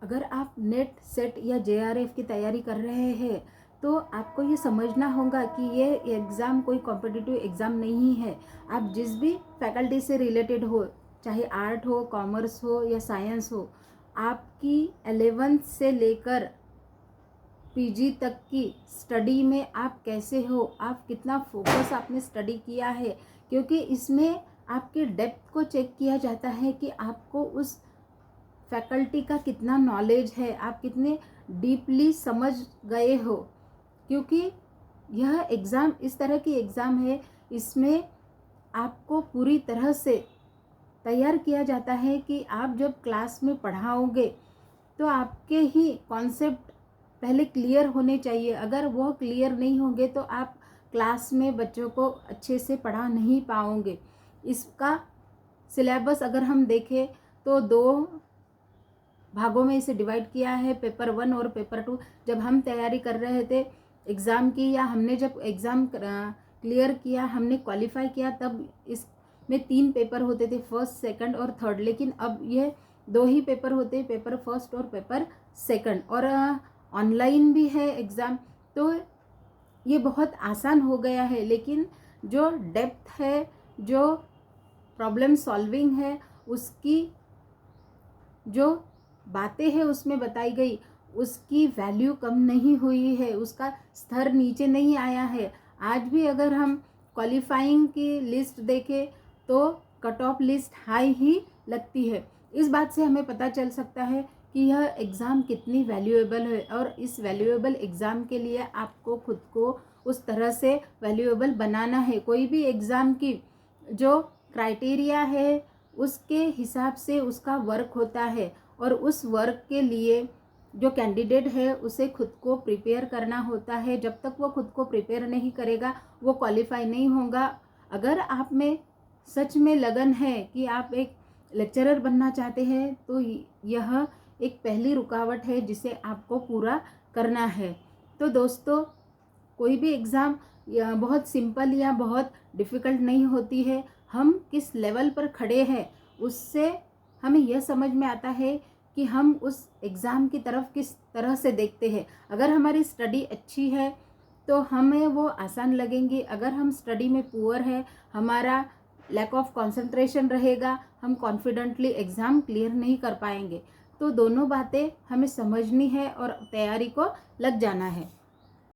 अगर आप net set या जेआरएफ की तैयारी कर रहे हैं तो आपको ये समझना होगा कि ये एग्ज़ाम कोई कॉम्पिटिटिव एग्ज़ाम नहीं है। आप जिस भी फैकल्टी से रिलेटेड हो, चाहे आर्ट हो, कॉमर्स हो या साइंस हो, आपकी 11th से लेकर पीजी तक की स्टडी में आप कैसे हो, आप कितना फोकस आपने स्टडी किया है, क्योंकि इसमें आपके डेप्थ को चेक किया जाता है कि आपको उस फैकल्टी का कितना नॉलेज है, आप कितने डीपली समझ गए हो। क्योंकि यह एग्ज़ाम इस तरह की एग्ज़ाम है, इसमें आपको पूरी तरह से तैयार किया जाता है कि आप जब क्लास में पढ़ाओगे तो आपके ही कॉन्सेप्ट पहले क्लियर होने चाहिए। अगर वो क्लियर नहीं होंगे तो आप क्लास में बच्चों को अच्छे से पढ़ा नहीं पाओगे। इसका सिलेबस अगर हम देखें तो 2 भागों में इसे डिवाइड किया है, पेपर 1 और पेपर 2। जब हम तैयारी कर रहे थे एग्ज़ाम की, या हमने जब एग्ज़ाम क्लियर किया, हमने क्वालिफाई किया, तब इसमें 3 पेपर होते थे, फर्स्ट, सेकंड और थर्ड। लेकिन अब ये 2 ही पेपर होते हैं, पेपर फर्स्ट और पेपर सेकंड, और ऑनलाइन भी है एग्ज़ाम। तो ये बहुत आसान हो गया है, लेकिन जो डेप्थ है, जो प्रॉब्लम सॉल्विंग है, उसकी जो बातें हैं उसमें बताई गई, उसकी वैल्यू कम नहीं हुई है, उसका स्तर नीचे नहीं आया है। आज भी अगर हम क्वालिफाइंग की लिस्ट देखें तो कट ऑफ लिस्ट हाई ही लगती है। इस बात से हमें पता चल सकता है कि यह एग्ज़ाम कितनी वैल्यूएबल है, और इस वैल्यूएबल एग्ज़ाम के लिए आपको खुद को उस तरह से वैल्यूएबल बनाना है। कोई भी एग्ज़ाम की जो क्राइटेरिया है उसके हिसाब से उसका वर्क होता है, और उस वर्क के लिए जो कैंडिडेट है उसे खुद को प्रिपेयर करना होता है। जब तक वो खुद को प्रिपेयर नहीं करेगा वो क्वालिफाई नहीं होगा। अगर आप में सच में लगन है कि आप एक लेक्चरर बनना चाहते हैं तो यह एक पहली रुकावट है जिसे आपको पूरा करना है। तो दोस्तों, कोई भी एग्ज़ाम बहुत सिंपल या बहुत डिफ़िकल्ट नहीं होती है। हम किस लेवल पर खड़े हैं उससे हमें यह समझ में आता है कि हम उस एग्ज़ाम की तरफ किस तरह से देखते हैं। अगर हमारी स्टडी अच्छी है तो हमें वो आसान लगेंगी। अगर हम स्टडी में पुअर है, हमारा लैक ऑफ कंसंट्रेशन रहेगा, हम कॉन्फिडेंटली एग्ज़ाम क्लियर नहीं कर पाएंगे। तो दोनों बातें हमें समझनी है और तैयारी को लग जाना है।